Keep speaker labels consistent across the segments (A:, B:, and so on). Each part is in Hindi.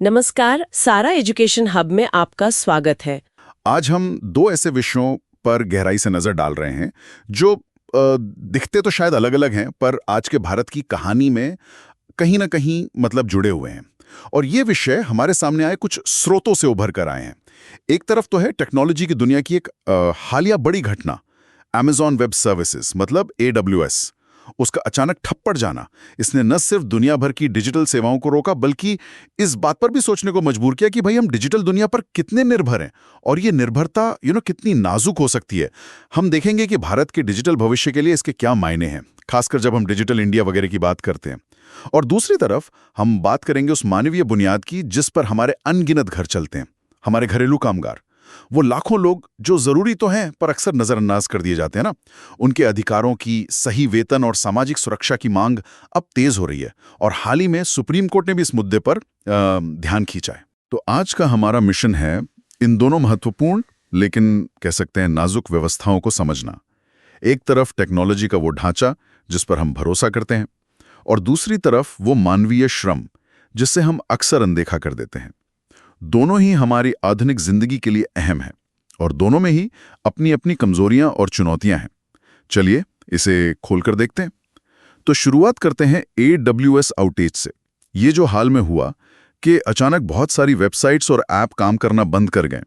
A: नमस्कार, सारा एजुकेशन हब में आपका स्वागत है।
B: आज हम दो ऐसे विषयों पर गहराई से नजर डाल रहे हैं जो दिखते तो शायद अलग अलग हैं, पर आज के भारत की कहानी में कहीं ना कहीं मतलब जुड़े हुए हैं। और ये विषय हमारे सामने आए कुछ स्रोतों से उभर कर आए हैं। एक तरफ तो है टेक्नोलॉजी की दुनिया की एक हालिया बड़ी घटना, Amazon वेब सर्विसेज मतलब AWS, उसका अचानक ठप पड़ जाना। इसने न सिर्फ दुनिया भर की डिजिटल सेवाओं को रोका, बल्कि इस बात पर भी सोचने को मजबूर किया कि भाई हम डिजिटल दुनिया पर कितने निर्भर हैं और ये निर्भरता कितनी नाजुक हो सकती है। हम देखेंगे कि भारत के डिजिटल भविष्य के लिए इसके क्या मायने हैं, खासकर जब हम डिजिटल इंडिया वगैरह की बात करते हैं। और दूसरी तरफ हम बात करेंगे उस मानवीय बुनियाद की जिस पर हमारे अनगिनत घर चलते हैं, हमारे घरेलू कामगार, वो लाखों लोग जो जरूरी तो हैं पर अक्सर नजरअंदाज कर दिए जाते हैं ना। उनके अधिकारों की, सही वेतन और सामाजिक सुरक्षा की मांग अब तेज हो रही है और हाल ही में सुप्रीम कोर्ट ने भी इस मुद्दे पर ध्यान खींचा है। तो आज का हमारा मिशन है इन दोनों महत्वपूर्ण लेकिन कह सकते हैं नाजुक व्यवस्थाओं को समझना। एक तरफ टेक्नोलॉजी का वो ढांचा जिस पर हम भरोसा करते हैं, और दूसरी तरफ वो मानवीय श्रम जिससे हम अक्सर अनदेखा कर देते हैं। दोनों ही हमारी आधुनिक जिंदगी के लिए अहम है और दोनों में ही अपनी अपनी कमजोरियां और चुनौतियां हैं। चलिए इसे खोलकर देखते हैं। तो शुरुआत करते हैं AWS आउटेज से। ये जो हाल में हुआ कि अचानक बहुत सारी वेबसाइट्स और ऐप काम करना बंद कर गए।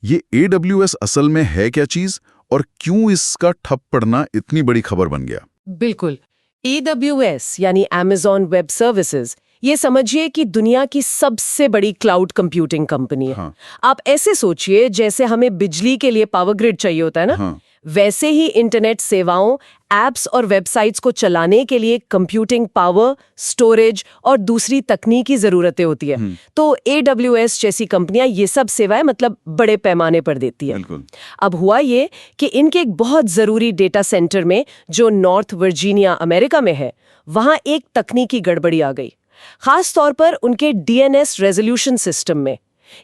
B: ये AWS असल में है क्या चीज और क्यों इसका ठप पड़ना इतनी बड़ी खबर बन गया?
A: बिल्कुल, AWS यानी Amazon वेब सर्विसेज, ये समझिए कि दुनिया की सबसे बड़ी क्लाउड कंप्यूटिंग कंपनी है।
B: हाँ।
A: आप ऐसे सोचिए जैसे हमें बिजली के लिए पावर ग्रिड चाहिए होता है ना।
B: हाँ।
A: वैसे ही इंटरनेट सेवाओं, एप्स और वेबसाइट्स को चलाने के लिए कंप्यूटिंग पावर, स्टोरेज और दूसरी तकनीकी जरूरतें होती है। तो AWS जैसी कंपनियां ये सब सेवाएं मतलब बड़े पैमाने पर देती है।
B: बिल्कुल।
A: अब हुआ ये कि इनके एक बहुत जरूरी डेटा सेंटर में, जो नॉर्थ वर्जीनिया अमेरिका में है, वहां एक तकनीकी गड़बड़ी आ गई, खास तौर पर उनके DNS रेजोल्यूशन सिस्टम में।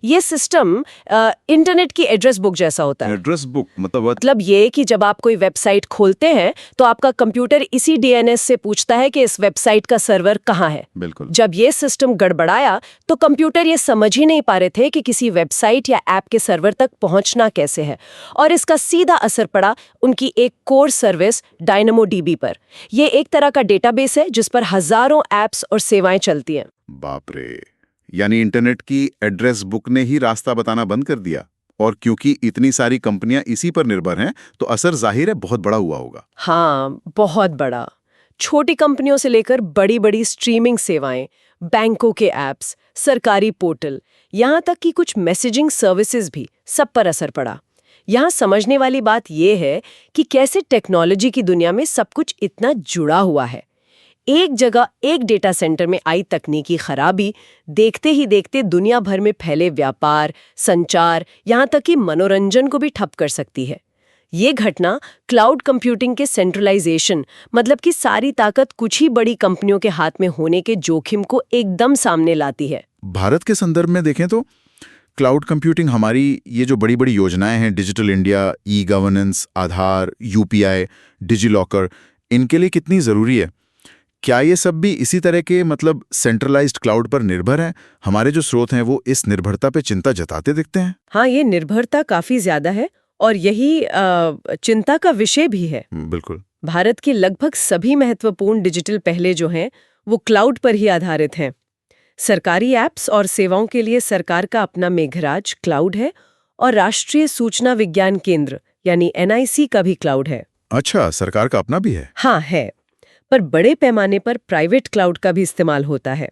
A: ये सिस्टम इंटरनेट की एड्रेस बुक जैसा होता है।
B: एड्रेस बुक
A: मतलब ये कि जब आप कोई वेबसाइट खोलते हैं तो आपका कंप्यूटर इसी DNS से पूछता है कि इस वेबसाइट का सर्वर कहाँ है।
B: बिल्कुल।
A: जब ये सिस्टम गड़बड़ाया तो कंप्यूटर ये समझ ही नहीं पा रहे थे कि किसी वेबसाइट या ऐप के सर्वर तक पहुंचना कैसे है, और इसका सीधा असर पड़ा उनकी एक कोर सर्विस DynamoDB पर। ये एक तरह का डेटाबेस है जिस पर हजारों ऐप्स और सेवाएं चलती हैं।
B: बाप रे, यानी इंटरनेट की एड्रेस बुक ने ही रास्ता बताना बंद कर दिया। और क्योंकि इतनी सारी कंपनियां इसी पर निर्भर हैं तो असर जाहिर है बहुत बड़ा हुआ होगा।
A: हाँ, बहुत बड़ा। छोटी कंपनियों से लेकर बड़ी बड़ी स्ट्रीमिंग सेवाएं, बैंकों के ऐप्स, सरकारी पोर्टल, यहाँ तक कि कुछ मैसेजिंग सर्विसेज भी, सब पर असर पड़ा। यहाँ समझने वाली बात यह है कि कैसे टेक्नोलॉजी की दुनिया में सब कुछ इतना जुड़ा हुआ है। एक जगह एक डेटा सेंटर में आई तकनीकी खराबी देखते ही देखते दुनिया भर में फैले व्यापार, संचार, यहाँ तक कि मनोरंजन को भी ठप कर सकती है। ये घटना क्लाउड कंप्यूटिंग के सेंट्रलाइजेशन, मतलब कि सारी ताकत कुछ ही बड़ी कंपनियों के हाथ में होने के जोखिम को एकदम सामने लाती है।
B: भारत के संदर्भ में देखें तो क्लाउड कंप्यूटिंग, हमारी ये जो बड़ी बड़ी योजनाएं हैं, डिजिटल इंडिया, ई-गवर्नेंस, आधार, UPI, डिजिलॉकर, इनके लिए कितनी जरूरी है? क्या ये सब भी इसी तरह के मतलब सेंट्रलाइज्ड क्लाउड पर निर्भर है? हमारे जो स्रोत हैं वो इस निर्भरता पे चिंता जताते दिखते हैं।
A: हाँ, ये निर्भरता काफी ज्यादा है और यही चिंता का विषय भी है।
B: बिल्कुल।
A: भारत के लगभग सभी महत्वपूर्ण डिजिटल पहले जो हैं वो क्लाउड पर ही आधारित हैं। सरकारी ऐप्स और सेवाओं के लिए सरकार का अपना मेघराज क्लाउड है और राष्ट्रीय सूचना विज्ञान केंद्र यानी NIC का भी क्लाउड है।
B: अच्छा, सरकार का अपना भी है?
A: हाँ है, पर बड़े पैमाने पर प्राइवेट क्लाउड का भी इस्तेमाल होता है।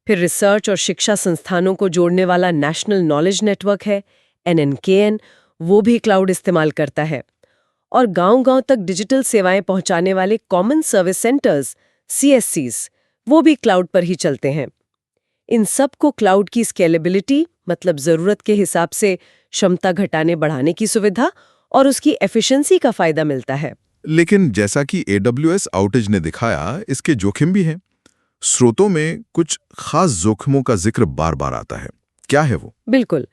A: फिर रिसर्च और शिक्षा संस्थानों को जोड़ने वाला नेशनल नॉलेज नेटवर्क है NNKN, वो भी क्लाउड इस्तेमाल करता है। और गांव-गांव तक डिजिटल सेवाएं पहुंचाने वाले कॉमन सर्विस सेंटर्स CSCs, वो भी क्लाउड पर ही चलते हैं। इन सब को क्लाउड की स्केलेबिलिटी, मतलब जरूरत के हिसाब से क्षमता घटाने बढ़ाने की सुविधा और उसकी एफिशिएंसी का फायदा मिलता है।
B: लेकिन जैसा कि AWS आउटेज ने दिखाया, इसके जोखिम भी हैं। स्रोतों में कुछ खास जोखिमों का जिक्र बार बार आता है। क्या है वो?
A: बिल्कुल,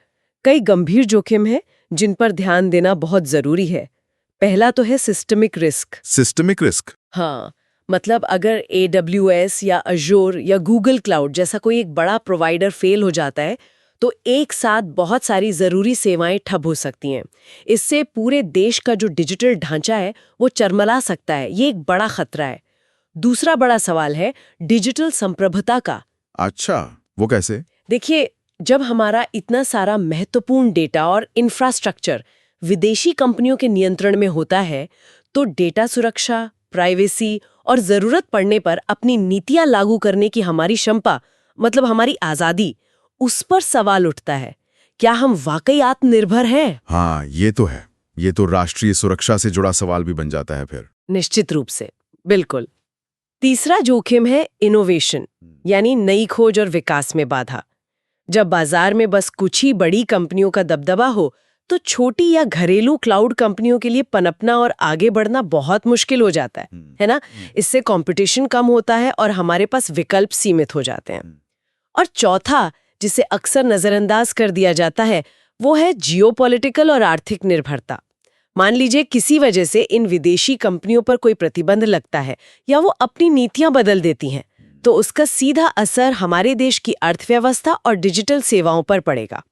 A: कई गंभीर जोखिम हैं जिन पर ध्यान देना बहुत जरूरी है। पहला तो है सिस्टमिक रिस्क।
B: Systemic risk?
A: हाँ, मतलब अगर AWS या Azure या Google क्लाउड जैसा कोई एक बड़ा प्रोवाइडर फेल हो जाता है तो एक साथ बहुत सारी ज़रूरी सेवाएं ठप हो सकती हैं। इससे पूरे देश का जो डिजिटल ढांचा है वो चरमरा सकता है। ये एक बड़ा खतरा है। दूसरा बड़ा सवाल है डिजिटल संप्रभुता का।
B: अच्छा, वो कैसे?
A: देखिए, जब हमारा इतना सारा महत्वपूर्ण डेटा और इंफ्रास्ट्रक्चर विदेशी कंपनियों के नियंत्रण में होता है तो डेटा सुरक्षा, प्राइवेसी और जरूरत पड़ने पर अपनी नीतियां लागू करने की हमारी क्षमता, मतलब हमारी आजादी, उस पर सवाल उठता है। क्या हम वाकई आत्मनिर्भर हैं?
B: हाँ, ये तो है। ये तो राष्ट्रीय सुरक्षा से जुड़ा सवाल भी बन जाता है फिर।
A: निश्चित रूप से, बिल्कुल। तीसरा जोखिम है इनोवेशन, यानी नई खोज और विकास में बाधा। जब बाजार में बस कुछ ही बड़ी कंपनियों का दबदबा हो तो छोटी या घरेलू क्लाउड कंपनियों के लिए पनपना और आगे बढ़ना बहुत मुश्किल हो जाता है ना? इससे कंपटीशन कम होता है और हमारे पास विकल्प सीमित हो जाते हैं। और चौथा, जिसे अक्सर नजरअंदाज कर दिया जाता है, वो है जियोपॉलिटिकल और आर्थिक निर्भरता। मान लीजिए किसी वजह से इन विदेशी कंपनियों पर कोई प्रतिबंध लगता है या वो अपनी नीतियां बदल देती हैं, तो उसका सीधा असर हमारे देश की अर्थव्यवस्था और डिजिटल सेवाओं पर पड़ेगा।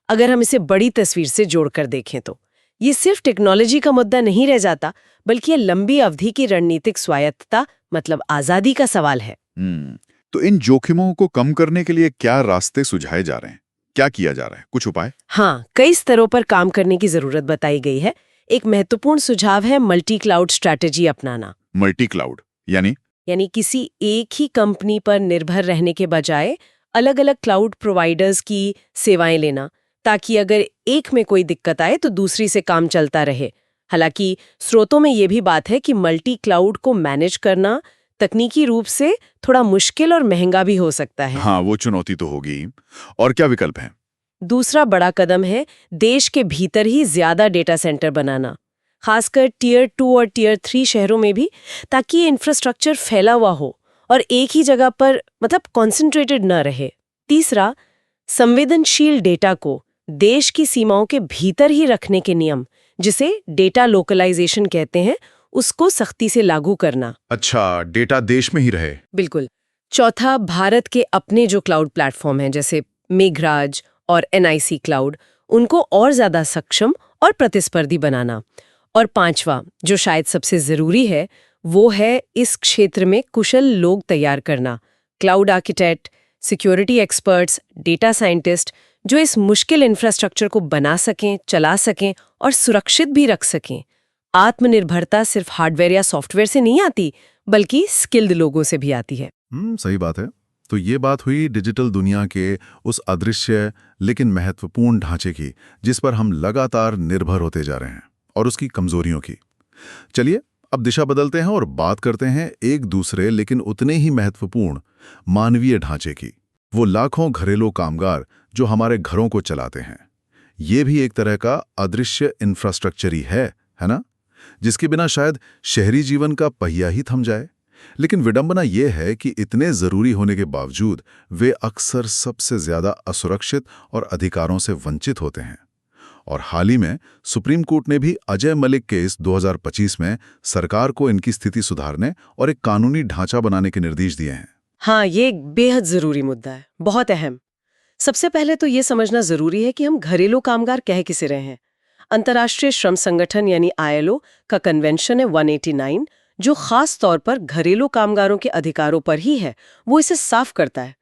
A: अगर हम इसे बड़ी तस्वीर से जोड़कर देखें तो ये सिर्फ टेक्नोलॉजी का मुद्दा नहीं रह जाता, बल्कि ये लंबी अवधि की रणनीतिक स्वायत्तता, मतलब आजादी का सवाल है।
B: तो इन जोखिमों को कम करने के लिए क्या रास्ते सुझाए जा रहे हैं? क्या किया जा रहा है? कुछ उपाय?
A: हाँ, कई स्तरों पर काम करने की जरूरत बताई गई है। एक महत्वपूर्ण सुझाव है मल्टी क्लाउड स्ट्रैटेजी अपनाना।
B: मल्टी क्लाउड यानी
A: किसी एक ही कंपनी पर निर्भर रहने के बजाय अलग-अलग क्लाउड प्रोवाइडर्स की सेवाएं लेना, ताकि अगर एक में कोई दिक्कत आए तो दूसरी से काम चलता रहे। हालांकि स्रोतों में ये भी बात है कि मल्टी क्लाउड को मैनेज करना तकनीकी रूप से थोड़ा मुश्किल और महंगा भी हो सकता है।
B: हाँ, वो चुनौती तो होगी। और क्या विकल्प हैं?
A: दूसरा बड़ा कदम है देश के भीतर ही ज्यादा डेटा सेंटर बनाना, खासकर टियर 2 और टियर 3 शहरों में भी, ताकि ये इंफ्रास्ट्रक्चर फैला हुआ हो और एक ही जगह पर, मतलब कॉन्सेंट्रेटेड न रहे। तीसरा, संवेदनशील डेटा को देश की सीमाओं के भीतर ही रखने के नियम, जिसे डेटा लोकलाइजेशन कहते हैं, उसको सख्ती से लागू करना।
B: अच्छा, डेटा देश में ही रहे।
A: बिल्कुल। चौथा, भारत के अपने जो क्लाउड प्लेटफॉर्म हैं जैसे मेघराज और NIC क्लाउड, उनको और ज्यादा सक्षम और प्रतिस्पर्धी बनाना। और पांचवा, जो शायद सबसे जरूरी है, वो है इस क्षेत्र में कुशल लोग तैयार करना, cloud architect, security experts, data scientist, जो इस मुश्किल इंफ्रास्ट्रक्चर को बना सकें, चला सकें और सुरक्षित भी रख सकें। आत्मनिर्भरता सिर्फ हार्डवेयर या सॉफ्टवेयर से नहीं आती, बल्कि स्किल्ड लोगों से भी आती है।
B: सही बात है। तो ये बात हुई डिजिटल दुनिया के उस अदृश्य लेकिन महत्वपूर्ण ढांचे की, जिस पर हम लगातार निर्भर होते जा रहे हैं, और उसकी कमजोरियों की। चलिए अब दिशा बदलते हैं और बात करते हैं एक दूसरे लेकिन उतने ही महत्वपूर्ण मानवीय ढांचे की। वो लाखों घरेलू कामगार जो हमारे घरों को चलाते हैं। ये भी एक तरह का अदृश्य इंफ्रास्ट्रक्चर ही है ना? जिसके बिना शायद शहरी जीवन का पहिया ही थम जाए। लेकिन विडंबना यह है कि इतने जरूरी होने के बावजूद वे अक्सर सबसे ज्यादा असुरक्षित और अधिकारों से वंचित होते हैं। और हाल ही में सुप्रीम कोर्ट ने भी अजय मलिक केस 2025 में सरकार को इनकी स्थिति सुधारने और एक कानूनी ढांचा बनाने के निर्देश दिए हैं।
A: हाँ, ये एक बेहद जरूरी मुद्दा है, बहुत अहम। सबसे पहले तो ये समझना जरूरी है कि हम घरेलू कामगार कह किसे रहे हैं। अंतर्राष्ट्रीय श्रम संगठन यानी ILO का कन्वेंशन है 189, जो खास तौर पर घरेलू कामगारों के अधिकारों पर ही है, वो इसे साफ करता है।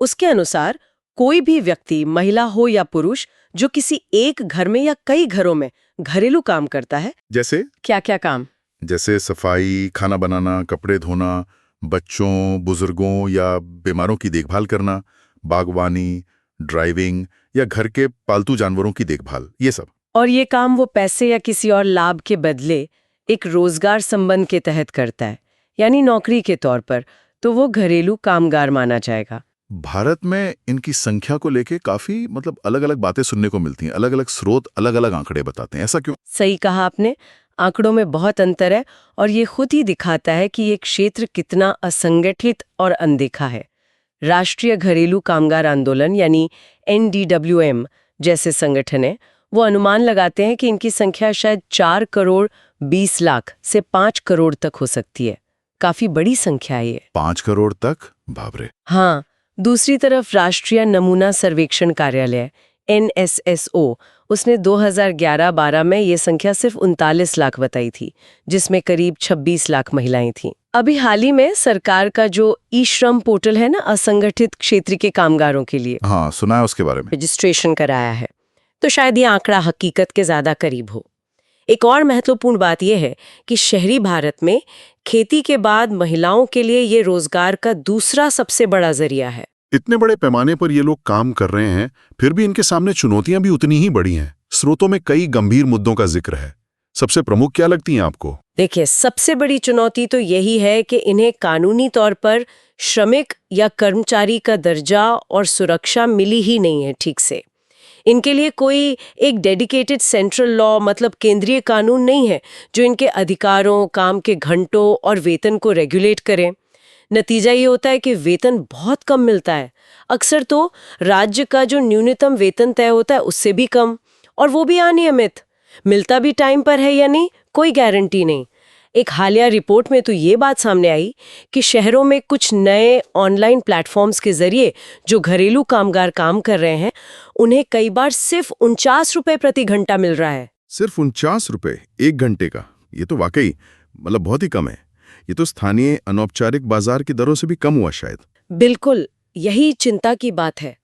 A: उसके अनुसार कोई भी व्यक्ति, महिला हो या पुरुष, जो किसी एक घर में या कई घरों में घरेलू काम करता है।
B: जैसे
A: क्या क्या काम?
B: जैसे सफाई, खाना बनाना, कपड़े धोना, बच्चों, बुजुर्गों या बीमारों की देखभाल करना, बागवानी, ड्राइविंग या घर के पालतू जानवरों की देखभाल, ये सब।
A: और ये काम वो पैसे या किसी और लाभ के बदले एक रोजगार संबंध के तहत करता है, यानी नौकरी के तौर पर, तो वो घरेलू कामगार माना जाएगा।
B: भारत में इनकी संख्या को लेके काफी अलग अलग बातें सुनने को मिलती हैं। अलग अलग स्रोत अलग अलग आंकड़े बताते हैं। ऐसा क्यों?
A: सही कहा आपने, आंकड़ों में बहुत अंतर है और ये खुद ही दिखाता है कि ये क्षेत्र कितना असंगठित और अनदेखा है। राष्ट्रीय घरेलू कामगार आंदोलन यानी NDWM जैसे संगठन है, वो अनुमान लगाते हैं कि इनकी संख्या शायद 4 करोड़ 20 लाख से 5 करोड़ तक हो सकती है। काफी बड़ी संख्या है ये।
B: 5 करोड़ तक? बाप रे।
A: हाँ, दूसरी तरफ राष्ट्रीय नमूना सर्वेक्षण कार्यालय NSSO उसने 2011-12 में ये संख्या सिर्फ 39 लाख बताई थी, जिसमें करीब 26 लाख महिलाएं थीं। अभी हाल ही में सरकार का जो ई-श्रम पोर्टल है ना, असंगठित क्षेत्र के कामगारों के लिए
B: हाँ, सुना है उसके बारे में।
A: रजिस्ट्रेशन कराया है, तो शायद ये आंकड़ा हकीकत के ज्यादा करीब हो। एक और महत्वपूर्ण बात यह है कि शहरी भारत में खेती के बाद महिलाओं के लिए ये रोजगार का दूसरा सबसे बड़ा जरिया है।
B: इतने बड़े पैमाने पर ये लोग काम कर रहे हैं, फिर भी इनके सामने चुनौतियां भी उतनी ही बड़ी हैं। स्रोतों में कई गंभीर मुद्दों का जिक्र है। सबसे प्रमुख क्या लगती हैं आपको?
A: देखिए, सबसे बड़ी चुनौती तो यही है कि इन्हें कानूनी तौर पर श्रमिक या कर्मचारी का दर्जा और सुरक्षा मिली ही नहीं है ठीक से। इनके लिए कोई एक डेडिकेटेड सेंट्रल लॉ मतलब केंद्रीय कानून नहीं है जो इनके अधिकारों, काम के घंटों और वेतन को रेगुलेट करे। नतीजा ये होता है कि वेतन बहुत कम मिलता है। अक्सर तो राज्य का जो न्यूनतम वेतन तय होता है उससे भी कम, और वो भी अनियमित। मिलता भी टाइम पर है या नहीं, कोई गारंटी नहीं। एक हालिया रिपोर्ट में तो ये बात सामने आई कि शहरों में कुछ नए ऑनलाइन प्लेटफॉर्म्स के जरिए जो घरेलू कामगार काम कर रहे हैं, उन्हें कई बार सिर्फ 49 रुपए प्रति घंटा मिल रहा है।
B: सिर्फ 49 रुपए 1 घंटे का? ये तो वाकई मतलब बहुत ही कम है। ये तो स्थानीय अनौपचारिक बाजार की दरों से भी कम हुआ शायद।
A: बिल्कुल, यही चिंता की बात है।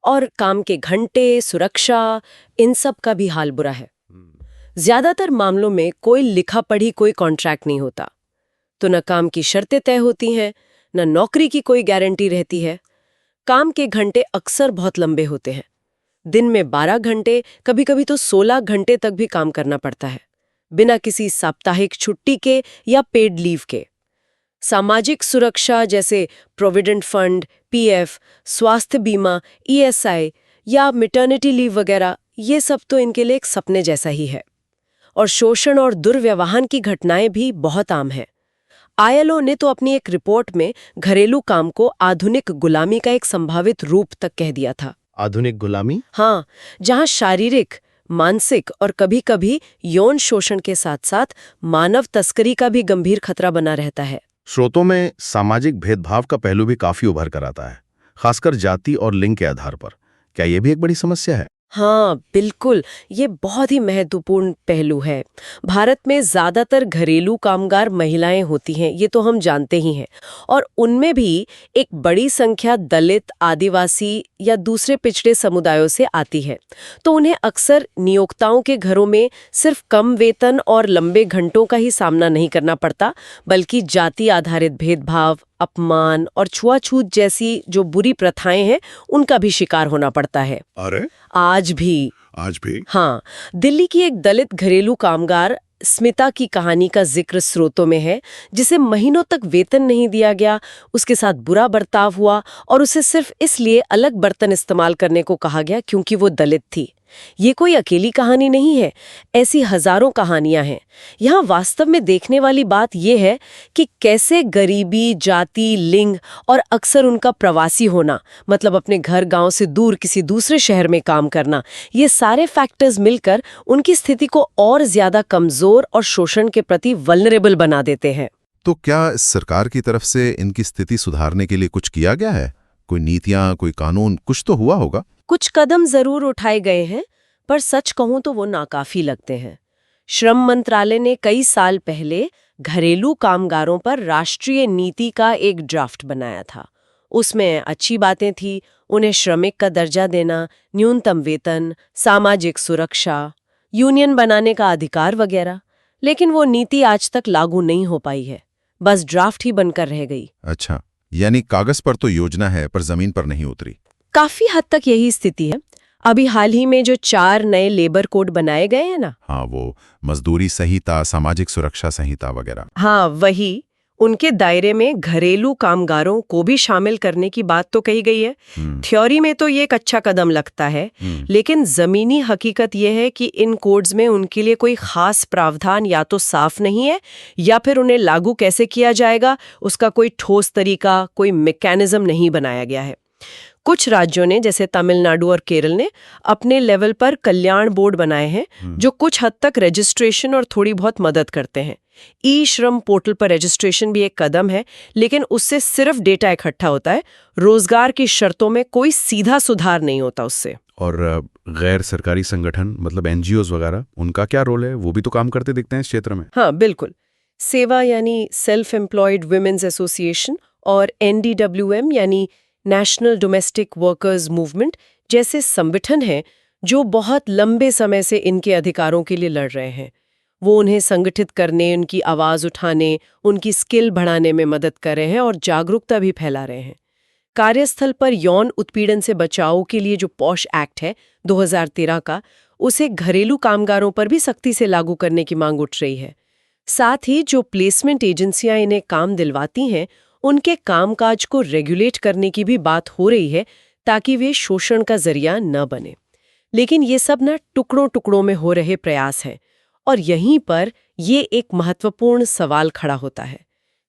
A: और काम के घंटे, सुरक्षा, इन सब का भी हाल बुरा है। ज्यादातर मामलों में कोई लिखा पढ़ी कोई कॉन्ट्रैक्ट नहीं होता, तो न काम की शर्तें तय होती हैं, न नौकरी की कोई गारंटी रहती है। काम के घंटे अक्सर बहुत लंबे होते हैं। दिन में 12 घंटे, कभी कभी तो 16 घंटे तक भी काम करना पड़ता है, बिना किसी साप्ताहिक छुट्टी के या पेड लीव के। सामाजिक सुरक्षा जैसे प्रोविडेंट फंड, PF, स्वास्थ्य बीमा, ESI या मिटर्निटी लीव वगैरह, ये सब तो इनके लिए एक सपने जैसा ही है। और शोषण और दुर्व्यवहार की घटनाएं भी बहुत आम हैं। ILO ने तो अपनी एक रिपोर्ट में घरेलू काम को आधुनिक गुलामी का एक संभावित रूप तक कह दिया था।
C: आधुनिक गुलामी?
A: हाँ, जहां शारीरिक, मानसिक और कभी-कभी यौन शोषण के साथ-साथ मानव तस्करी का भी गंभीर खतरा बना रहता है।
C: स्रोतों में सामाजिक भेदभाव का पहलू भी काफी उभर कर आता है, खासकर जाति और लिंग के आधार पर। क्या ये भी एक बड़ी समस्या है?
A: हाँ, बिल्कुल, ये बहुत ही महत्वपूर्ण पहलू है। भारत में ज्यादातर घरेलू कामगार महिलाएं होती हैं, ये तो हम जानते ही हैं, और उनमें भी एक बड़ी संख्या दलित, आदिवासी या दूसरे पिछड़े समुदायों से आती है। तो उन्हें अक्सर नियोक्ताओं के घरों में सिर्फ कम वेतन और लंबे घंटों का ही सामना नहीं करना पड़ता, बल्कि जाति आधारित भेदभाव, अपमान और छुआछूत जैसी जो बुरी प्रथाएं हैं, उनका भी शिकार होना पड़ता है।
B: अरे
A: आज भी? हाँ, दिल्ली की एक दलित घरेलू कामगार स्मिता की कहानी का जिक्र स्रोतों में है, जिसे महीनों तक वेतन नहीं दिया गया, उसके साथ बुरा बर्ताव हुआ और उसे सिर्फ इसलिए अलग बर्तन इस्तेमाल करने को कहा गया क्योंकि वो दलित थी। ये कोई अकेली कहानी नहीं है, ऐसी हजारों कहानियां हैं। यहाँ वास्तव में देखने वाली बात यह है कि कैसे गरीबी, जाति, लिंग और अक्सर उनका प्रवासी होना, मतलब अपने घर गांव से दूर किसी दूसरे शहर में काम करना, ये सारे फैक्टर्स मिलकर उनकी स्थिति को और ज्यादा कमजोर और शोषण के प्रति वल्नरेबल बना देते हैं।
B: तो क्या सरकार की तरफ से इनकी स्थिति सुधारने के लिए कुछ किया गया है? कोई नीतियां, कोई कानून, कुछ तो हुआ होगा?
A: कुछ कदम जरूर उठाए गए हैं, पर सच कहूं तो वो नाकाफी लगते हैं। श्रम मंत्रालय ने कई साल पहले घरेलू कामगारों पर राष्ट्रीय नीति का एक ड्राफ्ट बनाया था। उसमें अच्छी बातें थी, उन्हें श्रमिक का दर्जा देना, न्यूनतम वेतन, सामाजिक सुरक्षा, यूनियन बनाने का अधिकार वगैरह। लेकिन वो नीति आज तक लागू नहीं हो पाई है, बस ड्राफ्ट ही बनकर रह गई।
B: अच्छा, यानी कागज पर तो योजना है पर जमीन पर नहीं उतरी।
A: काफी हद तक यही स्थिति है। अभी हाल ही में जो 4 नए लेबर कोड बनाए गए हैं ना,
B: हाँ, वो मजदूरी संहिता, सामाजिक सुरक्षा संहिता वगैरह,
A: हाँ वही, उनके दायरे में घरेलू कामगारों को भी शामिल करने की बात तो कही गई है। थ्योरी में तो ये एक अच्छा कदम लगता है, लेकिन जमीनी हकीकत ये है कि इन कोड्स में उनके लिए कोई खास प्रावधान या तो साफ नहीं है, या फिर उन्हें लागू कैसे किया जाएगा उसका कोई ठोस तरीका, कोई मैकेनिज्म नहीं बनाया गया है। कुछ राज्यों ने जैसे तमिलनाडु और केरल ने अपने लेवल पर कल्याण बोर्ड बनाए हैं जो कुछ हद तक रजिस्ट्रेशन और थोड़ी बहुत मदद करते हैं। ई श्रम पोर्टल पर रजिस्ट्रेशन भी एक कदम है, लेकिन उससे सिर्फ डेटा इकट्ठा होता है, रोजगार की शर्तों में कोई सीधा सुधार नहीं होता उससे।
C: और गैर सरकारी संगठन मतलब एनजीओज वगैरह, उनका क्या रोल है? वो भी तो काम करते दिखते हैं इस क्षेत्र में।
A: हाँ बिल्कुल, सेवा यानी सेल्फ एम्प्लॉयड वुमेन्स एसोसिएशन और NDWM यानी नेशनल डोमेस्टिक वर्कर्स मूवमेंट जैसे संगठन हैं जो बहुत लंबे समय से इनके अधिकारों के लिए लड़ रहे हैं। वो उन्हें संगठित करने, उनकी आवाज उठाने, उनकी स्किल बढ़ाने में मदद कर रहे हैं और जागरूकता भी फैला रहे हैं। कार्यस्थल पर यौन उत्पीड़न से बचाव के लिए जो पॉश एक्ट है 2013 का, उसे घरेलू कामगारों पर भी सख्ती से लागू करने की मांग उठ रही है। साथ ही जो प्लेसमेंट एजेंसियां इन्हें काम दिलवाती हैं, उनके कामकाज को रेगुलेट करने की भी बात हो रही है ताकि वे शोषण का जरिया न बने। लेकिन ये सब ना टुकड़ों टुकड़ों में हो रहे प्रयास हैं, और यहीं पर ये एक महत्वपूर्ण सवाल खड़ा होता है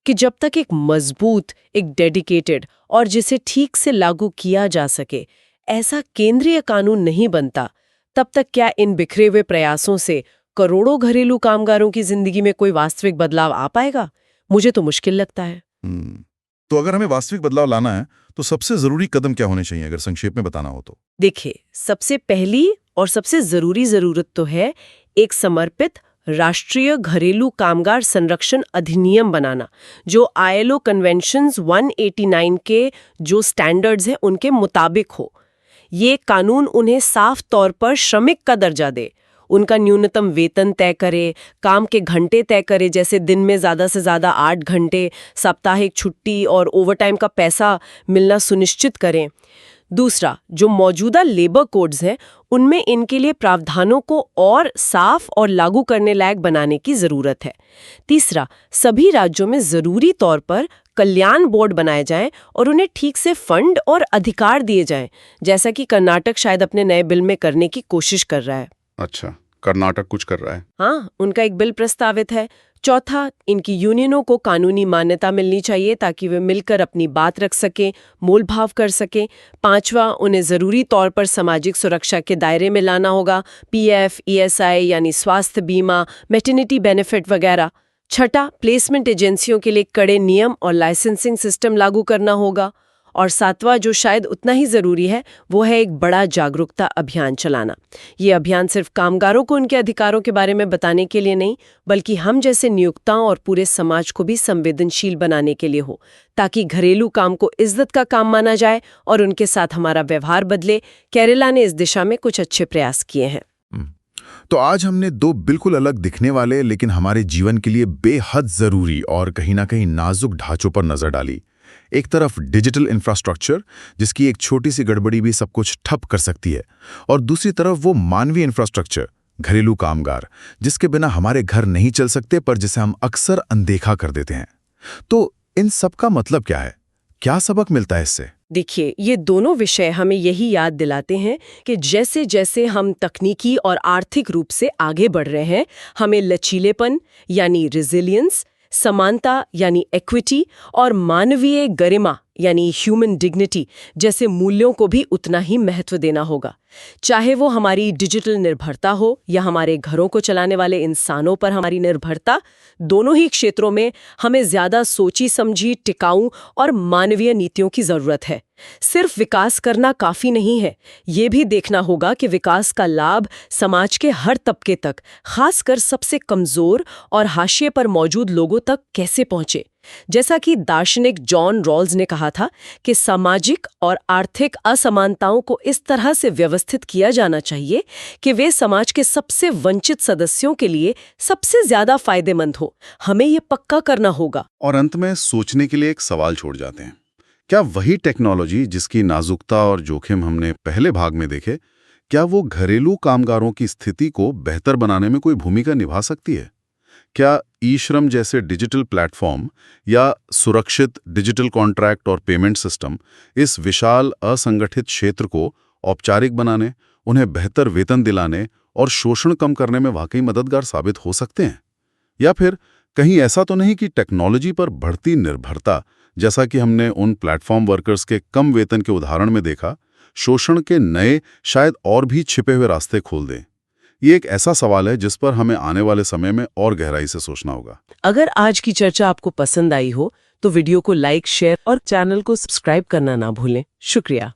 A: कि जब तक एक मजबूत, एक डेडिकेटेड और जिसे ठीक से लागू किया जा सके ऐसा केंद्रीय कानून नहीं बनता, तब तक क्या इन बिखरे हुए प्रयासों से करोड़ों घरेलू कामगारों की जिंदगी में कोई वास्तविक बदलाव आ पाएगा? मुझे तो मुश्किल लगता है।
B: तो अगर हमें वास्तविक बदलाव लाना है तो सबसे जरूरी कदम क्या होने चाहिए, अगर संक्षेप में बताना हो तो?
A: देखिए, सबसे पहली और सबसे जरूरी जरूरत तो है एक समर्पित राष्ट्रीय घरेलू कामगार संरक्षण अधिनियम बनाना, जो ILO कन्वेंशंस 189 के जो स्टैंडर्ड्स हैं उनके मुताबिक हो। ये कानून उन्हें साफ तौर पर श्रमिक का दर्जा दे, उनका न्यूनतम वेतन तय करे, काम के घंटे तय करे, जैसे दिन में ज़्यादा से ज़्यादा 8 घंटे, साप्ताहिक छुट्टी और ओवरटाइम का पैसा मिलना सुनिश्चित करें। दूसरा, जो मौजूदा लेबर कोड्स हैं उनमें इनके लिए प्रावधानों को और साफ और लागू करने लायक बनाने की ज़रूरत है। तीसरा, सभी राज्यों में ज़रूरी तौर पर कल्याण बोर्ड बनाए जाएं और उन्हें ठीक से फंड और अधिकार दिए जाएं, जैसा कि कर्नाटक शायद अपने नए बिल में करने की कोशिश कर रहा है।
B: अच्छा, कर्नाटक कुछ कर रहा है?
A: हाँ, उनका एक बिल प्रस्तावित है। चौथा, इनकी यूनियनों को कानूनी मान्यता मिलनी चाहिए ताकि वे मिलकर अपनी बात रख सकें, मोलभाव कर सकें। पांचवा, उन्हें जरूरी तौर पर सामाजिक सुरक्षा के दायरे में लाना होगा, PF, ESI यानी स्वास्थ्य बीमा, मैटरनिटी बेनिफिट वगैरह। छठा, प्लेसमेंट एजेंसियों के लिए कड़े नियम और लाइसेंसिंग सिस्टम लागू करना होगा। और सातवां, जो शायद उतना ही जरूरी है, वो है एक बड़ा जागरूकता अभियान चलाना। ये अभियान सिर्फ कामगारों को उनके अधिकारों के बारे में बताने के लिए नहीं, बल्कि हम जैसे नियोक्ताओं और पूरे समाज को भी संवेदनशील बनाने के लिए हो, ताकि घरेलू काम को इज्जत का काम माना जाए और उनके साथ हमारा व्यवहार बदले। केरला ने इस दिशा में कुछ अच्छे प्रयास किए हैं।
B: तो आज हमने दो बिल्कुल अलग दिखने वाले लेकिन हमारे जीवन के लिए बेहद जरूरी और कहीं ना कहीं नाजुक ढांचों पर नजर डाली। एक तरफ डिजिटल इंफ्रास्ट्रक्चर, जिसकी एक छोटी सी गड़बड़ी भी सब कुछ ठप कर सकती है, और दूसरी तरफ वो मानवीय इंफ्रास्ट्रक्चर, घरेलू कामगार, जिसके बिना हमारे घर नहीं चल सकते पर जिसे हम अक्सर अनदेखा कर देते हैं। तो इन सब का मतलब क्या है? क्या सबक मिलता है इससे?
A: देखिए, ये दोनों विषय हमें यही याद दिलाते हैं कि जैसे जैसे हम तकनीकी और आर्थिक रूप से आगे बढ़ रहे हैं, हमें लचीलेपन यानी रिजिलियंस, समानता यानी इक्विटी और मानवीय गरिमा यानी ह्यूमन डिग्निटी जैसे मूल्यों को भी उतना ही महत्व देना होगा। चाहे वो हमारी डिजिटल निर्भरता हो या हमारे घरों को चलाने वाले इंसानों पर हमारी निर्भरता, दोनों ही क्षेत्रों में हमें ज्यादा सोची समझी, टिकाऊ और मानवीय नीतियों की जरूरत है। सिर्फ विकास करना काफी नहीं है, ये भी देखना होगा कि विकास का लाभ समाज के हर तबके तक, खासकर सबसे कमजोर और हाशिए पर मौजूद लोगों तक कैसे पहुंचे। जैसा कि दार्शनिक जॉन रॉल्स ने कहा था कि सामाजिक और आर्थिक असमानताओं को इस तरह से व्यवस्थित किया जाना चाहिए कि वे समाज के सबसे वंचित सदस्यों के लिए सबसे ज्यादा फायदेमंद हो। हमें ये पक्का करना होगा।
B: और अंत में सोचने के लिए एक सवाल छोड़ जाते हैं, क्या वही टेक्नोलॉजी जिसकी नाजुकता और जोखिम हमने पहले भाग में देखे, क्या वो घरेलू कामगारों की स्थिति को बेहतर बनाने में कोई भूमिका निभा सकती है? क्या ई-श्रम जैसे डिजिटल प्लेटफॉर्म या सुरक्षित डिजिटल कॉन्ट्रैक्ट और पेमेंट सिस्टम इस विशाल असंगठित क्षेत्र को औपचारिक बनाने, उन्हें बेहतर वेतन दिलाने और शोषण कम करने में वाकई मददगार साबित हो सकते हैं? या फिर कहीं ऐसा तो नहीं कि टेक्नोलॉजी पर बढ़ती निर्भरता, जैसा कि हमने उन प्लेटफॉर्म वर्कर्स के कम वेतन के उदाहरण में देखा, शोषण के नए शायद और भी छिपे हुए रास्ते खोल दें? ये एक ऐसा सवाल है जिस पर हमें आने वाले समय में और गहराई से सोचना होगा।
A: अगर आज की चर्चा आपको पसंद आई हो तो वीडियो को लाइक, शेयर और चैनल को सब्सक्राइब करना ना भूलें। शुक्रिया।